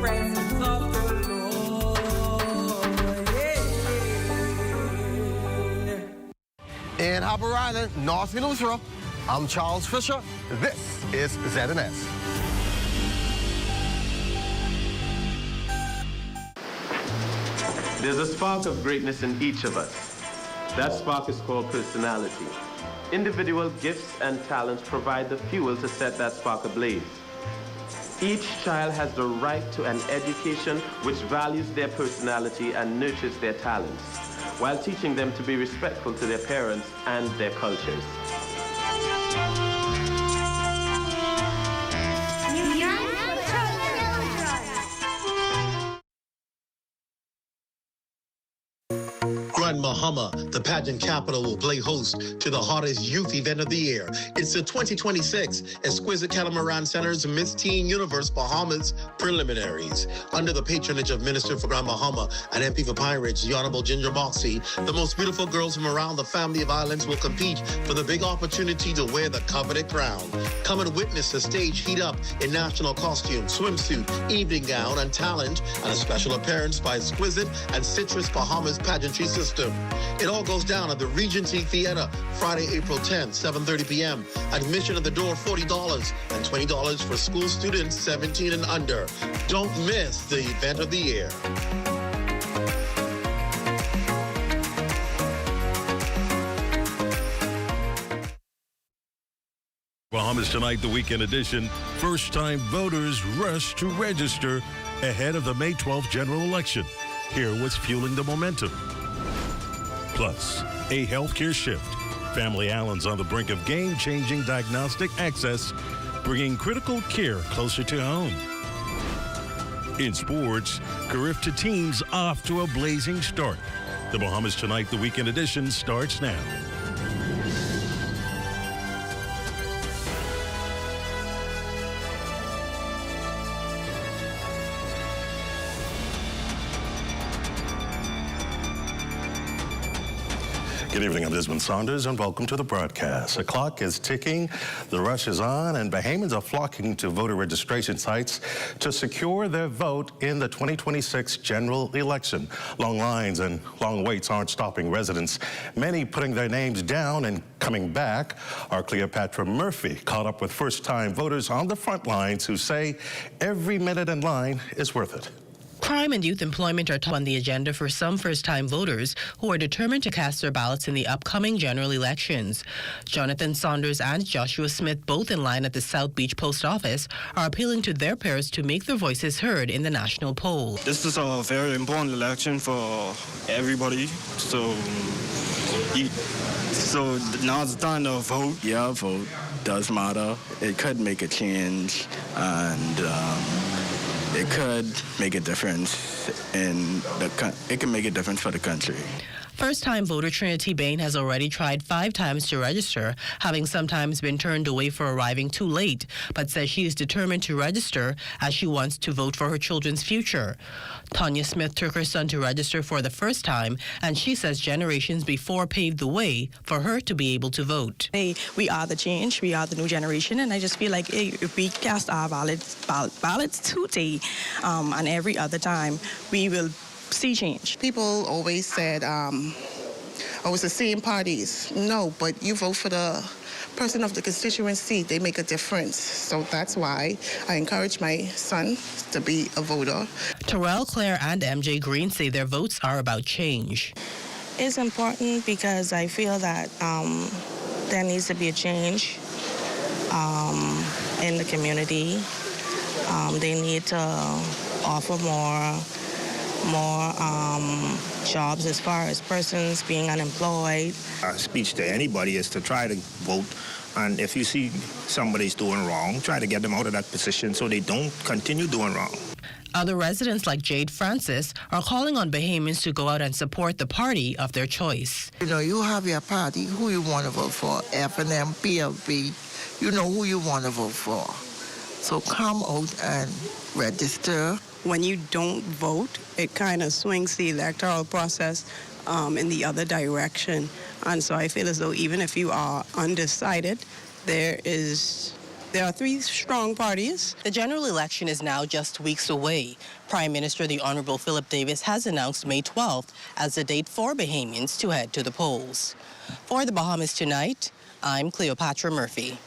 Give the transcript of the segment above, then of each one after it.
presence of the Lord. Yeah. In Harbour Island, North Venezuela, I'm Charles Fisher. This is ZNS. There's a spark of greatness in each of us. That spark is called personality. Individual gifts and talents provide the fuel to set that spark ablaze. Each child has the right to an education which values their personality and nurtures their talents, while teaching them to be respectful to their parents and their cultures. Grand Bahama, the pageant capital, will play host to the hottest youth event of the year. It's the 2026 Exquisite Catamaran Center's Miss Teen Universe Bahamas Preliminaries. Under the patronage of Minister for Grand Bahama and MP for Pine Ridge, the Honorable Ginger Moxie, the most beautiful girls from around the family of islands will compete for the big opportunity to wear the coveted crown. Come and witness the stage heat up in national costume, swimsuit, evening gown, and talent, and a special appearance by Exquisite and Citrus Bahamas pageantry system. It all goes down at the Regency Theater, Friday, April 10th, 7:30 p.m. Admission at the door, $40, and $20 for school students 17 and under. Don't miss the event of the year. Bahamas Tonight, the weekend edition. First-time voters rush to register ahead of the May 12th general election. Hear what's fueling the momentum. Plus, a healthcare shift. Family Islands on the brink of game-changing diagnostic access, bringing critical care closer to home. In sports, CARIFTA teams off to a blazing start. The Bahamas Tonight, the weekend edition starts now. Good evening, I'm Desmond Saunders, and welcome to the broadcast. The clock is ticking, the rush is on, and Bahamians are flocking to voter registration sites to secure their vote in the 2026 general election. Long lines and long waits aren't stopping residents, many putting their names down and coming back. Our Cleopatra Murphy caught up with first-time voters on the front lines who say every minute in line is worth it. Crime and youth employment are top on the agenda for some first-time voters who are determined to cast their ballots in the upcoming general elections. Jonathan Saunders and Joshua Smith, both in line at the South Beach Post Office, are appealing to their peers to make their voices heard in the national poll. This is a very important election for everybody, so now's the time to vote. Yeah, vote does matter. It could make a change, and it could make a difference it can make a difference for the country. First-time voter Trinity Bain has already tried 5 times to register, having sometimes been turned away for arriving too late, but says she is determined to register as she wants to vote for her children's future. Tanya Smith took her son to register for the first time, and she says generations before paved the way for her to be able to vote. Hey, we are the change, we are the new generation, and I just feel like if we cast our ballots today and every other time, we will see change. People always said, it's the same parties. No, but you vote for the person of the constituency, they make a difference. So that's why I encourage my son to be a voter. Terrell, Claire, and MJ Green say their votes are about change. It's important because I feel that there needs to be a change in the community. They need to offer more jobs as far as persons being unemployed. Our speech to anybody is to try to vote, and if you see somebody's doing wrong, try to get them out of that position so they don't continue doing wrong. Other residents like Jade Francis are calling on Bahamians to go out and support the party of their choice. You know, you have your party, who you want to vote for, F&M, PLP, you know who you want to vote for. So come out and register. When you don't vote, it kind of swings the electoral process in the other direction. And so I feel as though even if you are undecided, there is There are three strong parties. The general election is now just weeks away. Prime Minister the Honorable Philip Davis has announced May 12th as the date for Bahamians to head to the polls. For the Bahamas Tonight, I'm Cleopatra Murphy.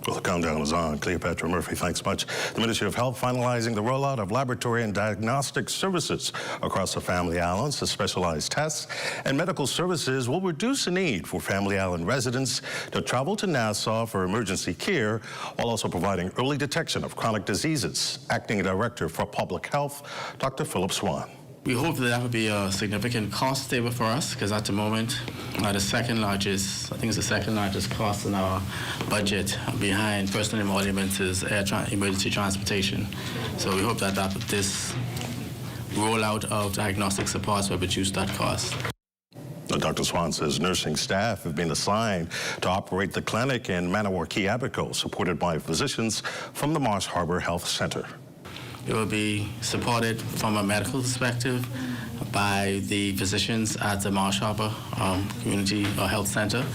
Well, the countdown is on. Cleopatra Murphy, thanks much. The Ministry of Health finalizing the rollout of laboratory and diagnostic services across the Family Islands. The specialized tests and medical services will reduce the need for Family Island residents to travel to Nassau for emergency care, while also providing early detection of chronic diseases. Acting Director for Public Health, Dr. Philip Swan. We hope that would be a significant cost saver for us, because at the moment, the second largest cost in our budget behind personal emoluments is emergency transportation. So we hope that this rollout of diagnostic supports will reduce that cost. Dr. Swan says nursing staff have been assigned to operate the clinic in Manawar Key Abaco, supported by physicians from the Mars Harbor Health Center. It will be supported from a medical perspective by the physicians at the Marsh Harbor Community Health Center,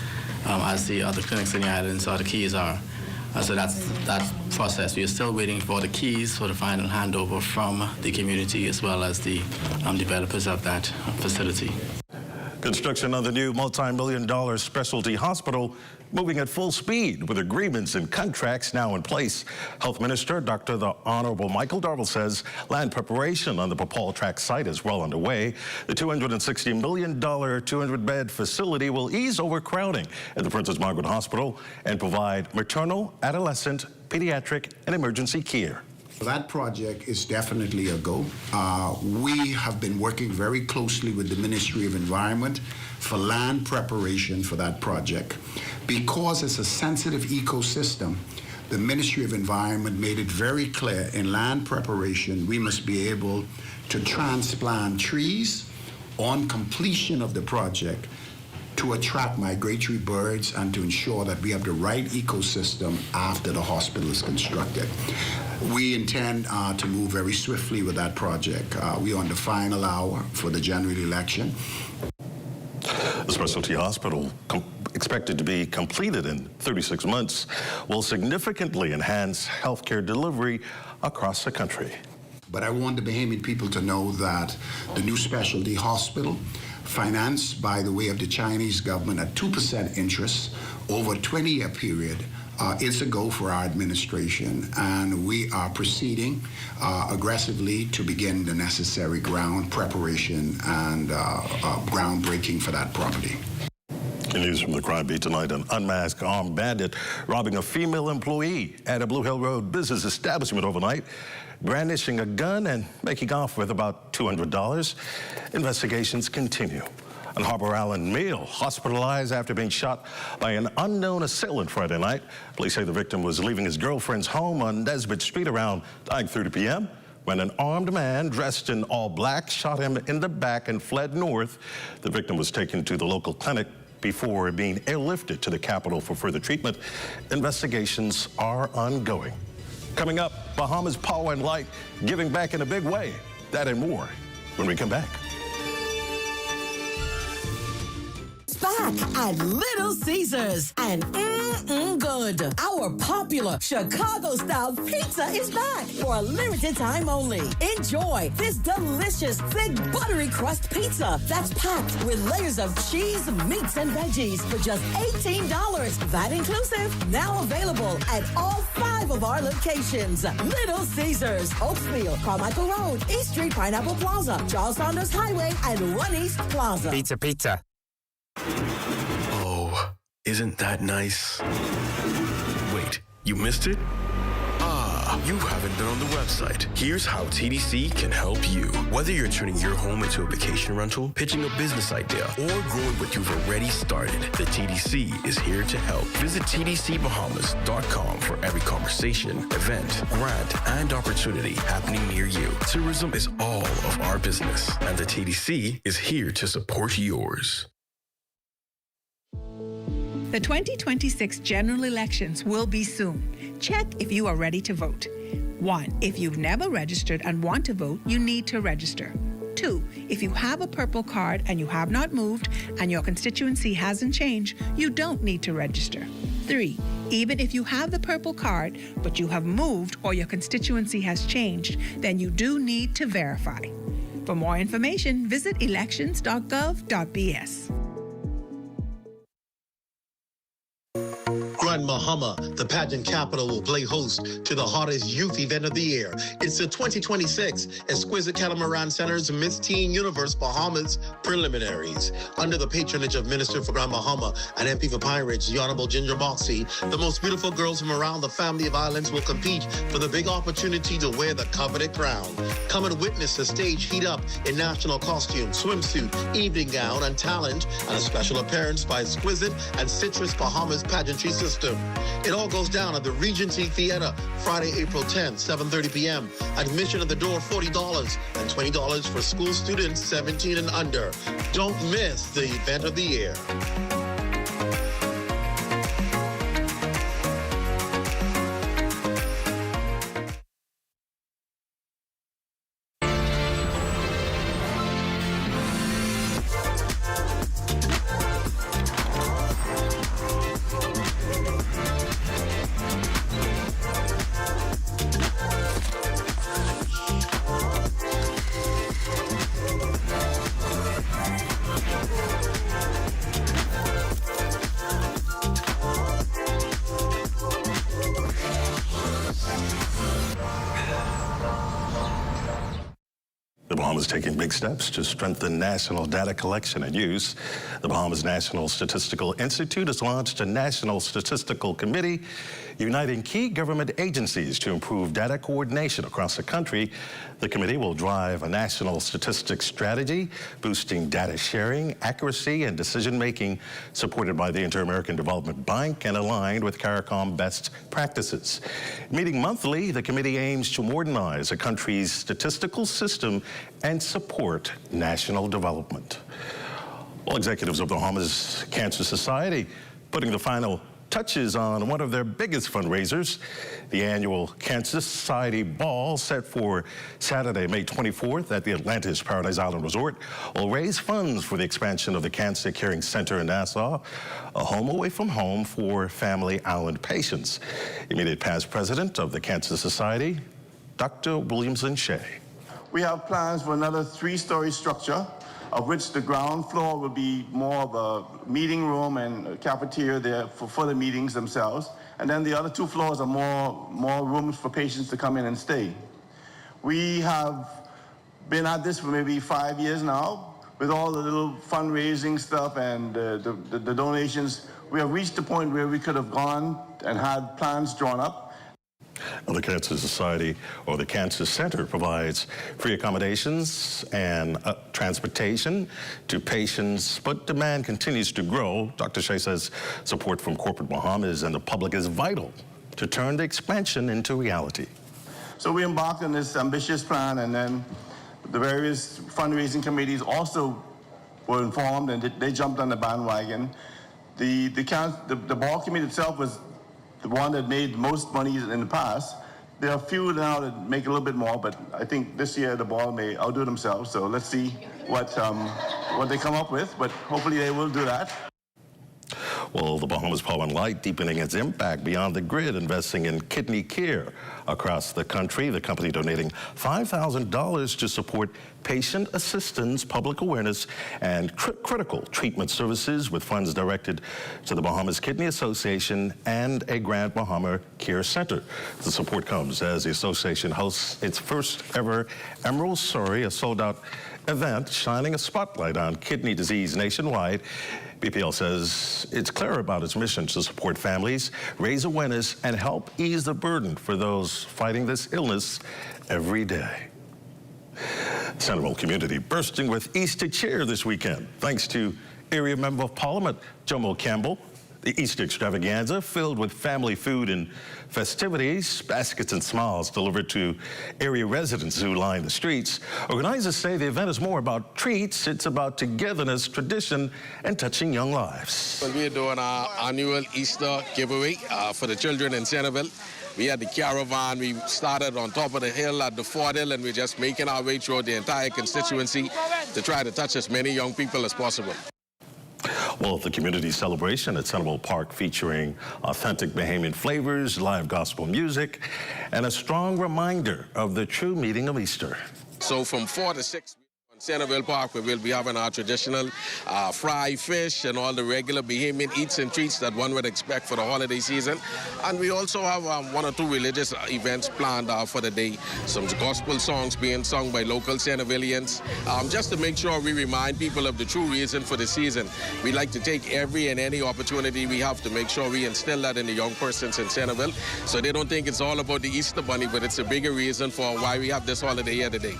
as the other clinics in the islands or the keys are. So that's that process. We are still waiting for the keys for the final handover from the community as well as the developers of that facility. Construction on the new multi-million-dollar specialty hospital moving at full speed with agreements and contracts now in place. Health Minister Dr. the Honorable Michael Darville says land preparation on the Papal Tract site is well underway. The $260 million 200-bed facility will ease overcrowding at the Princess Margaret Hospital and provide maternal, adolescent, pediatric, and emergency care. That project is definitely a go. We have been working very closely with the Ministry of Environment for land preparation for that project. Because it's a sensitive ecosystem, the Ministry of Environment made it very clear in land preparation we must be able to transplant trees on completion of the project to attract migratory birds and to ensure that we have the right ecosystem after the hospital is constructed. We intend to move very swiftly with that project. We're on the final hour for the general election. The specialty hospital, expected to be completed in 36 months, will significantly enhance healthcare delivery across the country. But I want the Bahamian people to know that the new specialty hospital, financed by the way of the Chinese government at 2% interest over a 20-year period, is a go for our administration, and we are proceeding aggressively to begin the necessary ground preparation and groundbreaking for that property. In news from the crime beat tonight, an unmasked armed bandit robbing a female employee at a Blue Hill Road business establishment overnight, brandishing a gun and making off with about $200. Investigations continue. An Harbor Island male hospitalized after being shot by an unknown assailant Friday night. Police say the victim was leaving his girlfriend's home on Nesbitt Street around 9:30 p.m. when an armed man dressed in all black shot him in the back and fled north. The victim was taken to the local clinic before being airlifted to the capital for further treatment. Investigations are ongoing. Coming up, Bahamas Power and Light giving back in a big way. That and more when we come back. Back at Little Caesars and good. Our popular Chicago-style pizza is back for a limited time only. Enjoy this delicious, thick, buttery crust pizza that's packed with layers of cheese, meats, and veggies for just $18. That inclusive. Now available at all 5 of our locations. Little Caesars, Oakville, Carmichael Road, East Street, Pineapple Plaza, Charles Saunders Highway, and 1 East Plaza. Pizza, pizza. Oh, isn't that nice? Wait, you missed it? Ah, you haven't been on the website. Here's how TDC can help you. Whether you're turning your home into a vacation rental, pitching a business idea, or growing what you've already started, the TDC is here to help. Visit tdcbahamas.com for every conversation, event, grant, and opportunity happening near you. Tourism is all of our business, and the TDC is here to support yours. The 2026 general elections will be soon. Check if you are ready to vote. 1. If you've never registered and want to vote, you need to register. 2. If you have a purple card and you have not moved and your constituency hasn't changed, you don't need to register. 3. Even if you have the purple card, but you have moved or your constituency has changed, then you do need to verify. For more information, visit elections.gov.bs. Grand Bahama, the pageant capital, will play host to the hottest youth event of the year. It's the 2026 Exquisite Catamaran Center's Miss Teen Universe Bahamas preliminaries. Under the patronage of Minister for Grand Bahama and MP for Pine Ridge, the Honorable Ginger Boxey, the most beautiful girls from around the family of islands will compete for the big opportunity to wear the coveted crown. Come and witness the stage heat up in national costume, swimsuit, evening gown, and talent, and a special appearance by Exquisite and Citrus Bahamas pageantry system. It all goes down at the Regency Theater, Friday, April 10th, 7:30 p.m. Admission at the door, $40, and $20 for school students 17 and under. Don't miss the event of the year. The Bahamas taking big steps to strengthen national data collection and use. The Bahamas National Statistical Institute has launched a National Statistical Committee uniting key government agencies to improve data coordination across the country. The committee will drive a national statistics strategy, boosting data sharing, accuracy, and decision-making, supported by the Inter-American Development Bank and aligned with CARICOM best practices. Meeting monthly, the committee aims to modernize the country's statistical system and support national development. All executives of the Bahamas Cancer Society putting the final touches on one of their biggest fundraisers, the annual Cancer Society Ball, set for Saturday, May 24th at the Atlantis Paradise Island Resort, will raise funds for the expansion of the Cancer Caring Center in Nassau, a home away from home for family island patients. Immediate past president of the Cancer Society, Dr. Williamson Shea. We have plans for another 3-story structure, of which the ground floor will be more of a meeting room and a cafeteria there for the meetings themselves. And then the other 2 floors are more rooms for patients to come in and stay. We have been at this for maybe 5 years now. With all the little fundraising stuff and the donations, we have reached the point where we could have gone and had plans drawn up. The Cancer Society, or the Cancer Center, provides free accommodations and transportation to patients, but demand continues to grow. Dr. Shea says support from corporate Bahamas and the public is vital to turn the expansion into reality. So we embarked on this ambitious plan, and then the various fundraising committees also were informed, and they jumped on the bandwagon. The ball committee itself was the one that made most money in the past. There are a few now that make a little bit more, but I think this year the ball may outdo themselves. So let's see what they come up with, but hopefully they will do that. Well, the Bahamas Power and Light deepening its impact beyond the grid, investing in kidney care across the country. The company donating $5,000 to support patient assistance, public awareness, and critical treatment services, with funds directed to the Bahamas Kidney Association and a Grand Bahama Care Center. The support comes as the association hosts its first ever Emerald Surrey, a sold-out event shining a spotlight on kidney disease nationwide. BPL says it's clear about its mission to support families, raise awareness, and help ease the burden for those fighting this illness every day. Centerville community bursting with Easter cheer this weekend, thanks to area Member of Parliament Jomo Campbell. The Easter extravaganza filled with family food and festivities, baskets and smiles delivered to area residents who line the streets. Organizers say the event is more about treats. It's about togetherness, tradition, and touching young lives. Well, we're doing our annual Easter giveaway for the children in Centerville. We had the caravan. We started on top of the hill at the Fort Hill, and we're just making our way through the entire constituency to try to touch as many young people as possible. Well, the community celebration at Centerville Park featuring authentic Bahamian flavors, live gospel music, and a strong reminder of the true meaning of Easter. So from 4 to 6 on Centerville Park, we will be having our traditional fried fish and all the regular Bahamian eats and treats that one would expect for the holiday season. And we also have 1 or 2 religious events planned for the day. Some gospel songs being sung by local Centervillians, just to make sure we remind people of the true reason for the season. We like to take every and any opportunity we have to make sure we instill that in the young persons in Centerville, so they don't think it's all about the Easter Bunny, but it's a bigger reason for why we have this holiday here today.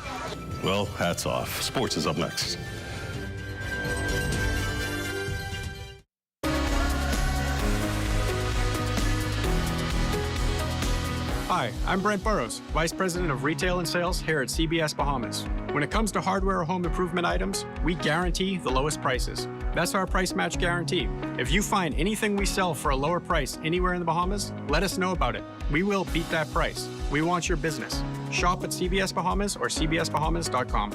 Well, hats off. Sports is up next. Hi, I'm Brent Burrows, Vice President of Retail and Sales here at CBS Bahamas. When it comes to hardware or home improvement items, we guarantee the lowest prices. That's our price match guarantee. If you find anything we sell for a lower price anywhere in the Bahamas, let us know about it. We will beat that price. We want your business. Shop at CBS Bahamas or cbsbahamas.com.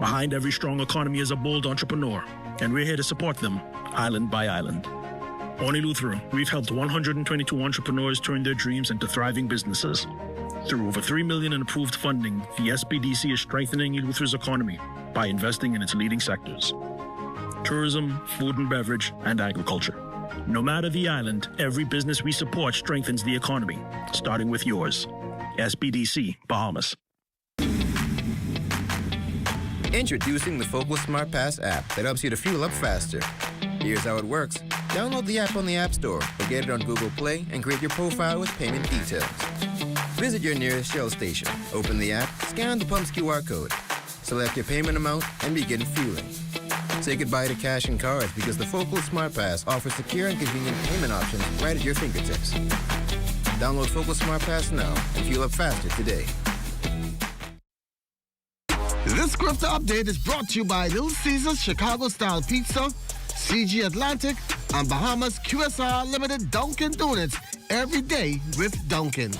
Behind every strong economy is a bold entrepreneur, and we're here to support them, island by island. On Eleuthero, we've helped 122 entrepreneurs turn their dreams into thriving businesses. Through over $3 million in approved funding, the SPDC is strengthening Eleuthero's economy by investing in its leading sectors: tourism, food and beverage, and agriculture. No matter the island, every business we support strengthens the economy, starting with yours. SPDC, Bahamas. Introducing the Focal Smart Pass app that helps you to fuel up faster. Here's how it works. Download the app on the App Store or get it on Google Play and create your profile with payment details. Visit your nearest Shell station, open the app, scan the pump's QR code, select your payment amount, and begin fueling. Say goodbye to cash and cards because the Focal Smart Pass offers secure and convenient payment options right at your fingertips. Download Focal Smart Pass now and fuel up faster today. This CARIFTA update is brought to you by Little Caesars Chicago-style pizza, CG Atlantic, and Bahamas QSR Limited Dunkin' Donuts every day with Dunkin'.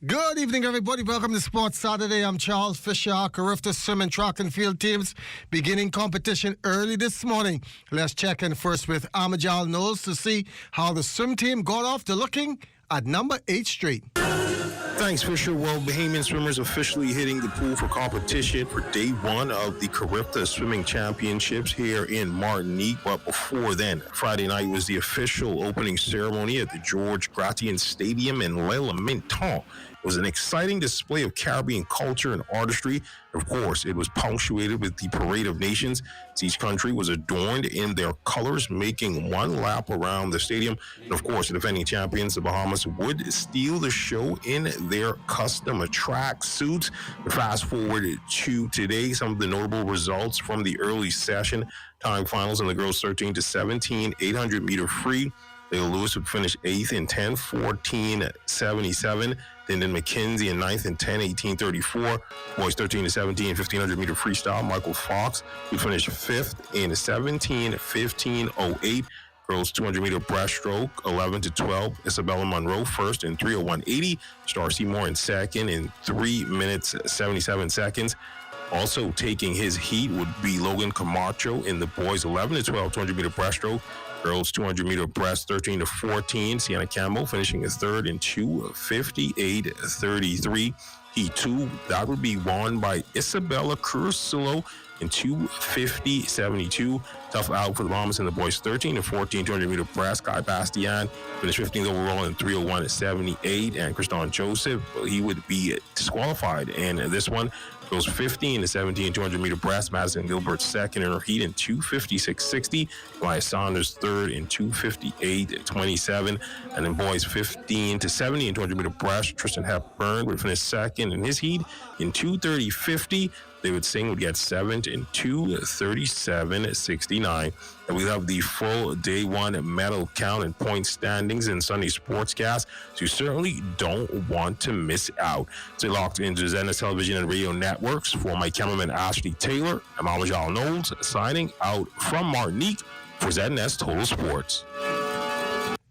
Good evening, everybody. Welcome to Sports Saturday. I'm Charles Fisher. Our CARIFTA swim and track and field teams beginning competition early this morning. Let's check in first with Amajal Knowles to see how the swim team got off to looking at number 8 straight. Thanks, Fisher. Well, Bahamian swimmers officially hitting the pool for competition for day 1 of the CARIFTA Swimming Championships here in Martinique. But before then, Friday night was the official opening ceremony at the George Gratian Stadium in Le Lamenton. It was an exciting display of Caribbean culture and artistry. Of course, it was punctuated with the Parade of Nations, as each country was adorned in their colors, making one lap around the stadium. And of course, the defending champions, the Bahamas, would steal the show in their custom track suits. Fast forward to today, some of the notable results from the early session. Time finals in the girls 13 to 17, 800 meter free. Leila Lewis would finish 8th in 10:14:77. Then McKenzie in 9th in 10:18:34. Boys 13 to 17, 1500 meter freestyle. Michael Fox would finish 5th in 17:15:08. Girls 200 meter breaststroke 11 to 12. Isabella Monroe first in 3:01:80. Star Seymour in second in 3 minutes 77 seconds. Also taking his heat would be Logan Camacho in the boys 11 to 12 200 meter breaststroke. Girls 200 meter breast 13 to 14. Sienna Campbell finishing as third in 2:58:33. Heat 2, that would be won by Isabella Cursillo in 2:50:72. Tough out for the Bahamas in the boys 13 to 14 200 meter breast. Guy Bastian finished 15th overall in 3:01:78. And Kriston Joseph, he would be disqualified in this one. Goes 15 to 17 200 meter breast. Madison Gilbert second in her heat in 2:56:60. Elias Saunders third in 2:58:27. And then boys 15 to 70 in 200 meter breast. Tristan Hepburn would finish second in his heat in 2:30:50. David Singh would get 7th in 2:37.69. And we have the full day one medal count and point standings in Sunday Sportscast, so you certainly don't want to miss out. Stay locked into Zenith Television and Radio Networks. For my cameraman Ashley Taylor, I'm Amajal Knowles, signing out from Martinique for ZNS Total Sports.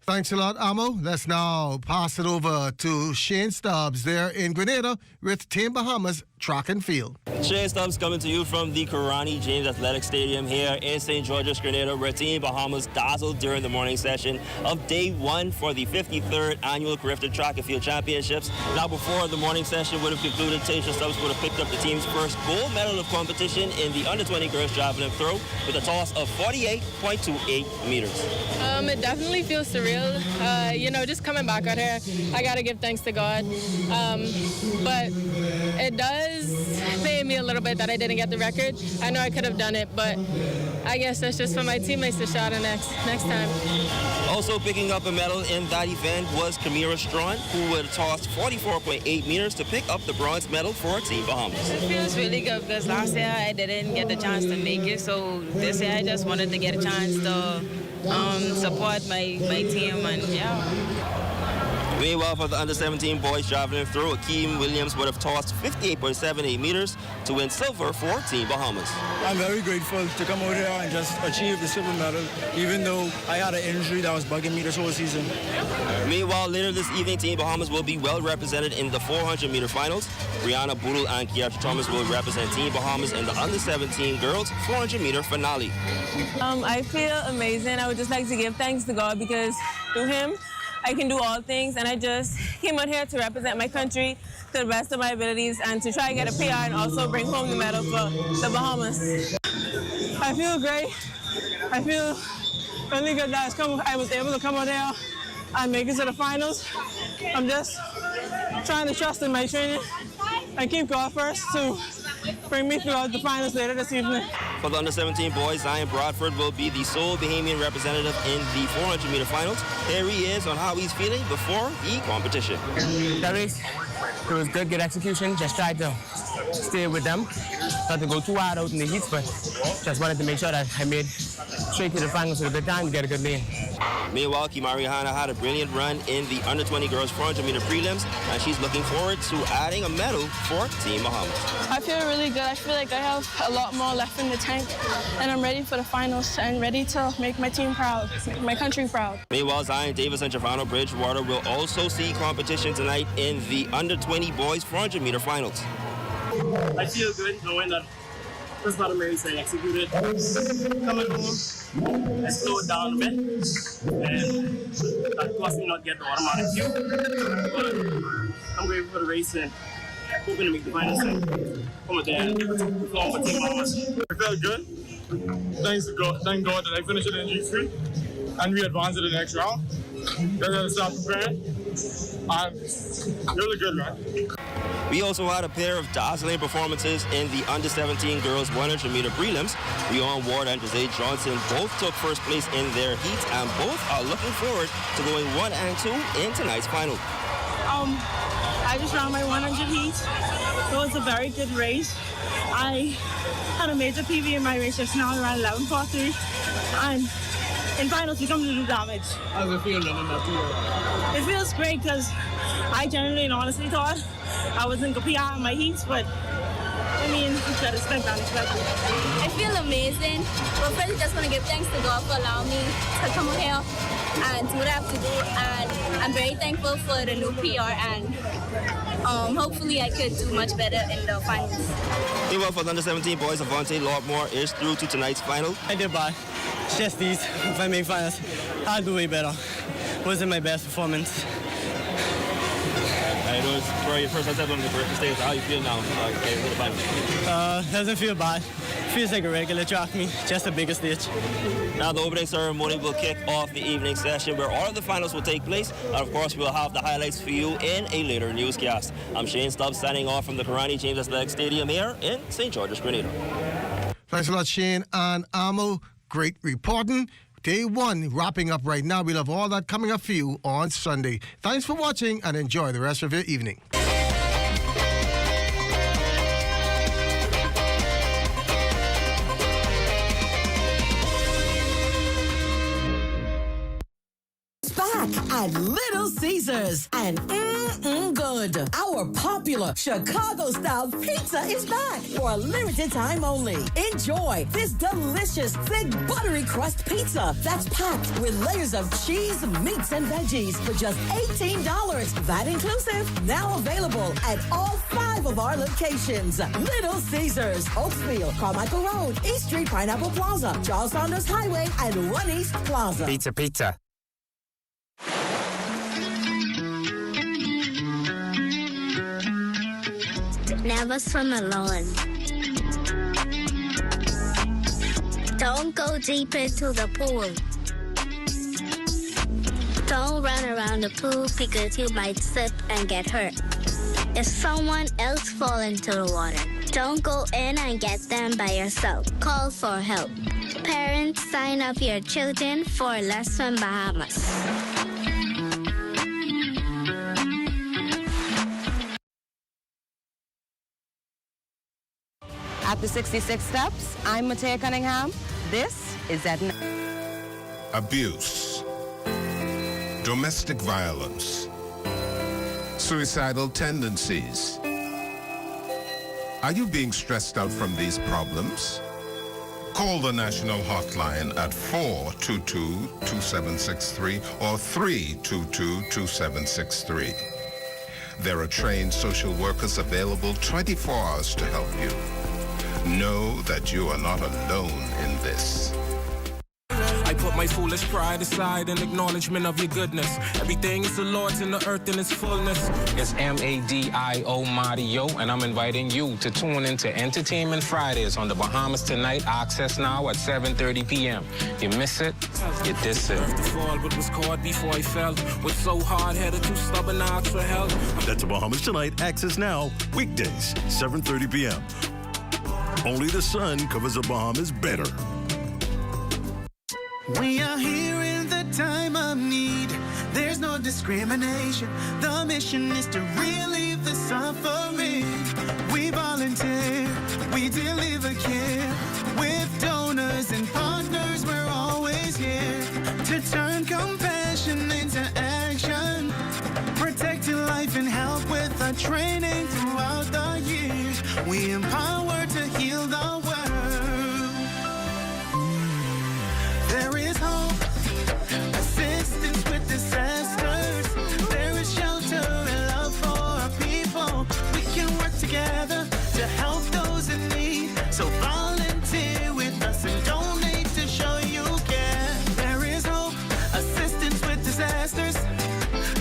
Thanks a lot, Amo. Let's now pass it over to Shane Stubbs there in Grenada with Team Bahamas Track and Field. Shane Stubbs coming to you from the Karani James Athletic Stadium here in St. George's, Grenada, where Team Bahamas dazzled during the morning session of day one for the 53rd annual CARIFTA Track and Field Championships. Now, before the morning session would have concluded, Tasha Stubbs would have picked up the team's first gold medal of competition in the under-20 girls javelin throw with a toss of 48.28 meters. It definitely feels surreal. Just coming back out here, I got to give thanks to God. But it does pain me a little bit that I didn't get the record. I know I could have done it, but I guess that's just for my teammates to shout next time. Also picking up a medal in that event was Kamira Strawn, who would toss 44.8 meters to pick up the bronze medal for Team Bahamas. It feels really good because last year I didn't get the chance to make it, so this year I just wanted to get a chance to support my team, and yeah. Meanwhile, for the under-17 boys javelin throw, Akeem Williams would have tossed 58.78 meters to win silver for Team Bahamas. I'm very grateful to come out here and just achieve the silver medal, even though I had an injury that was bugging me this whole season. Meanwhile, later this evening, Team Bahamas will be well represented in the 400-meter finals. Brianna Boodle and Kiara Thomas will represent Team Bahamas in the under-17 girls 400-meter finale. I feel amazing. I would just like to give thanks to God because through Him, I can do all things, and I just came out here to represent my country to the best of my abilities and to try to get a PR and also bring home the medal for the Bahamas. I feel great. I feel really good that I was able to come out here and make it to the finals. I'm just trying to trust in my training and keep God first to bring me throughout the finals later this evening. For the under-17 boys, Zion Bradford will be the sole Bahamian representative in the 400-meter finals. Here he is on how he's feeling before the competition. That race, it was good execution. Just tried to stay with them. Not to go too hard out in the heats, but just wanted to make sure that I made straight to the finals with a good time to get a good lane. Meanwhile, Kimari Hanna had a brilliant run in the under-20 girls 400-meter prelims, and she's looking forward to adding a medal for Team Bahamas. I feel really good. I feel like I have a lot more left in the tank, and I'm ready for the finals and ready to make my team proud, make my country proud. Meanwhile, Zion Davis and Giovanna Bridgewater will also see competition tonight in the under-20 boys 400-meter finals. I feel good knowing that first part of my race I executed. Coming home, I slowed down a bit, and that caused me not to get the automatic cue. But I'm grateful for the race and hoping to make the finals and come out there and perform for Team Bahamas. It felt good. Thank God that I finished it in G3 and we advanced to the next round. Then I started preparing. And really good, man. We also had a pair of dazzling performances in the under-17 girls 100-meter prelims. Leon Ward and Jose Johnson both took first place in their heats, and both are looking forward to going 1 and 2 in tonight's final. I just ran my 100 heat. It was a very good race. I had a major PB in my race just now. I ran 11.43. And in finals, we come to do damage. How's it feel running that too? It feels great because I genuinely and honestly thought I wasn't going to PR in my heats, but I mean, you should expect unexpected. I feel amazing. But first, I just want to give thanks to God for allowing me to come out here and do what I have to do. And I'm very thankful for the new PR, and hopefully I could do much better in the finals. Meanwhile, for the under-17 boys, Avante Lordmore is through to tonight's final. I did bad. It's just these. If I make finals, I'll do way better. Wasn't my best performance. It was for your first attempt on the first stage. How you feel now? Okay, for the final. Doesn't feel bad. Feels like a regular track meet, just a bigger stage. Now the opening ceremony will kick off the evening session where all of the finals will take place. And of course, we'll have the highlights for you in a later newscast. I'm Shane Stubbs signing off from the Karani James Athletic Stadium here in St. George's, Grenada. Thanks a lot, Shane and Amo. Great reporting. Day one wrapping up right now. We'll have all that coming up for you on Sunday. Thanks for watching and enjoy the rest of your evening. at Little Caesars. And good. Our popular Chicago-style pizza is back for a limited time only. Enjoy this delicious, thick, buttery crust pizza that's packed with layers of cheese, meats, and veggies for just $18. That inclusive. Now available at all 5 of our locations. Little Caesars, Oakville, Carmichael Road, East Street, Pineapple Plaza, Charles Saunders Highway, and One East Plaza. Pizza. Never swim alone. Don't go deep into the pool. Don't run around the pool because you might slip and get hurt. If someone else falls into the water, don't go in and get them by yourself. Call for help. Parents, sign up your children for Let's Swim Bahamas. After 66 steps, I'm Matea Cunningham. This is Edna. Abuse, domestic violence, suicidal tendencies. Are you being stressed out from these problems? Call the national hotline at 422-2763 or 322-2763. There are trained social workers available 24 hours to help you. Know that you are not alone in this. I put my foolish pride aside in acknowledgement of your goodness. Everything is the Lord's in the earth in its fullness. It's MADIO Mario, and I'm inviting you to tune into Entertainment Fridays on the Bahamas Tonight. Access now at 7:30 p.m. You miss it, you diss it. To fall, but was caught before I fell. Was so hard-headed, too stubborn to ask for help. That's the Bahamas Tonight. Access now, weekdays, 7:30 p.m. Only the sun covers the Bahamas better. We are here in the time of need. There's no discrimination. The mission is to relieve the suffering. We volunteer, we deliver care. With donors and partners, we're always here to turn compassion into action. Protecting life and health with our training throughout the years. We empower to heal the world. There is hope, assistance with disasters. There is shelter and love for our people. We can work together to help those in need. So volunteer with us and donate to show you care. There is hope, assistance with disasters.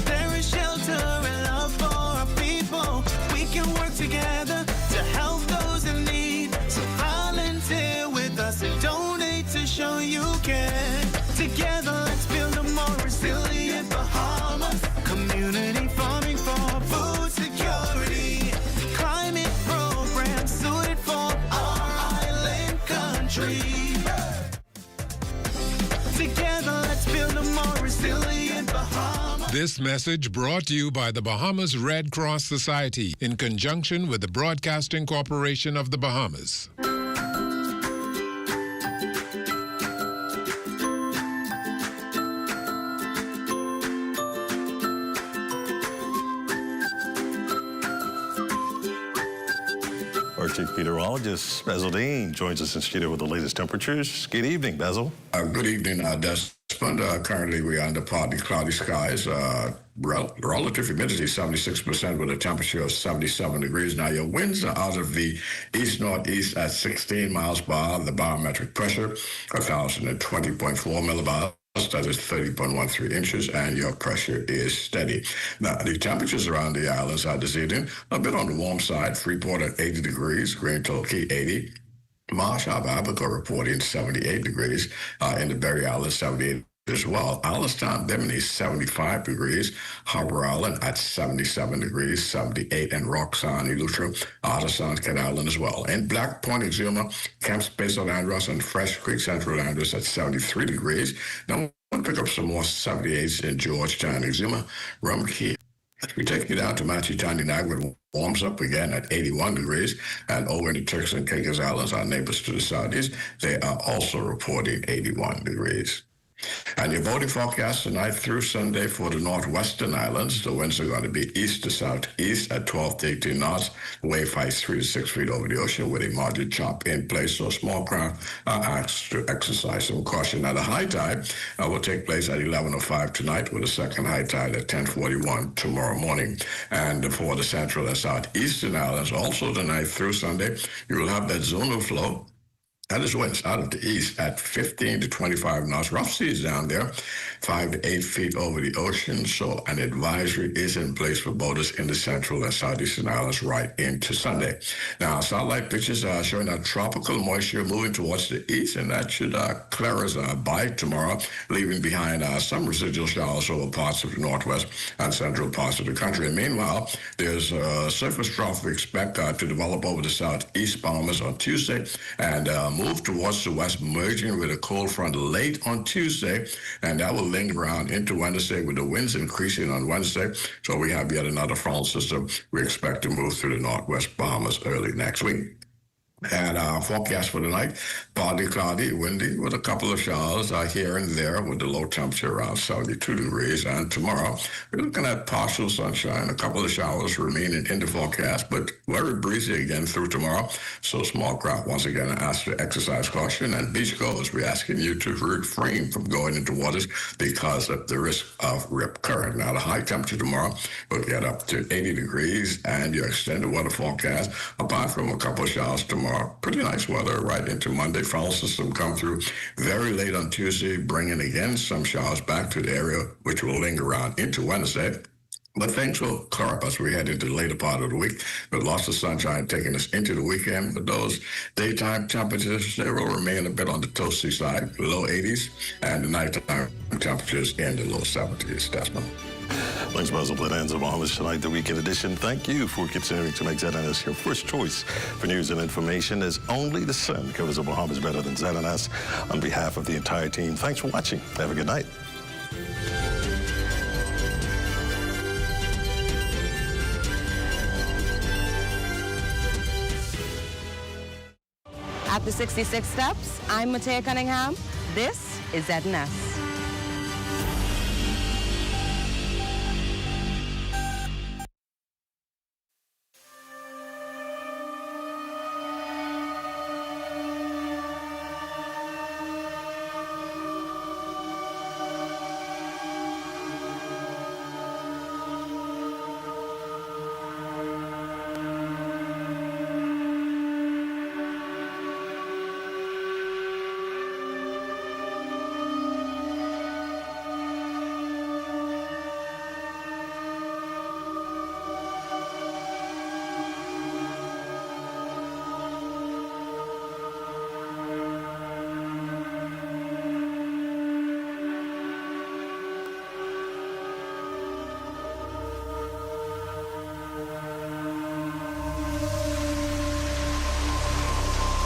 There is shelter and love for our people. We can work together to help those in need. So volunteer with us and donate to show you care. Together, let's build a more resilient Bahamas. Community farming for food security. Climate programs suited for our island country. Together, let's build a more resilient Bahamas. This message brought to you by the Bahamas Red Cross Society in conjunction with the Broadcasting Corporation of the Bahamas. Our chief meteorologist, Basil Dean, joins us in studio with the latest temperatures. Good evening, Basil. Good evening, Desmond. Currently, we are under partly cloudy skies. Relative humidity 76% with a temperature of 77 degrees. Now, your winds are out of the east-northeast at 16 miles per hour. The barometric pressure, 1,020.4 millibars. That is 30.13 inches, and your pressure is steady. Now, the temperatures around the islands are this evening a bit on the warm side. Freeport at 80 degrees, Grand Turkey 80. Marsh of Abaco reporting 78 degrees. In the Berry Islands, 78 as well. Allenstown, Bimini, 75 degrees. Harbor Island at 77 degrees, 78 in Roxanne, Eleuthera, Otterson, Cat Island as well. In Black Point, Exuma, Camp Space of Andros, and Fresh Creek, Central Andros at 73 degrees. Then we'll pick up some more 78s in Georgetown, Exuma, Rum Key. We take you down to Matitani, Niagara, warms up again at 81 degrees. And over in the Turks and Caicos Islands, our neighbors to the southeast, they are also reporting 81 degrees. And your voting forecast tonight through Sunday for the northwestern islands. The winds are going to be east to southeast at 12 to 18 knots. Wave heights 3 to 6 feet over the ocean with a moderate chop in place. So small craft are asked to exercise some caution. Now the high tide will take place at 11:05 tonight with a second high tide at 10:41 tomorrow morning. And for the central and southeastern islands, also tonight through Sunday, you will have that zonal flow. That is winds out of the east at 15 to 25 knots. Rough seas down there, 5 to 8 feet over the ocean. So an advisory is in place for boaters in the central and southeastern islands right into Sunday. Now, satellite pictures are showing that tropical moisture moving towards the east, and that should clear us by tomorrow, leaving behind some residual showers over parts of the northwest and central parts of the country. And meanwhile, there's a surface trough we expect to develop over the southeast Bahamas on Tuesday and move towards the west, merging with a cold front late on Tuesday, and that will linger around into Wednesday with the winds increasing on Wednesday. So we have yet another front system we expect to move through the northwest Bahamas early next week. And our forecast for tonight, partly cloudy, windy, with a couple of showers here and there with the low temperature around 72 degrees. And tomorrow, we're looking at partial sunshine, a couple of showers remaining in the forecast, but very breezy again through tomorrow. So small craft, once again, are asked to exercise caution. And beachgoers, we're asking you to refrain from going into waters because of the risk of rip current. Now, the high temperature tomorrow will get up to 80 degrees, and your extended weather forecast, apart from a couple of showers tomorrow, pretty nice weather right into Monday. Frontal system come through very late on Tuesday, bringing again some showers back to the area, which will linger around into Wednesday. But things will clear up as we head into the later part of the week, with lots of sunshine taking us into the weekend. But those daytime temperatures, they will remain a bit on the toasty side, low 80s, and the nighttime temperatures in the low 70s. Desmond. Thanks, Basil. That ends the Bahamas Tonight, the weekend edition. Thank you for considering to make ZNS your first choice for news and information, as only the sun covers the Bahamas better than ZNS. On behalf of the entire team, thanks for watching. Have a good night. After 66 steps, I'm Matea Cunningham. This is ZNS.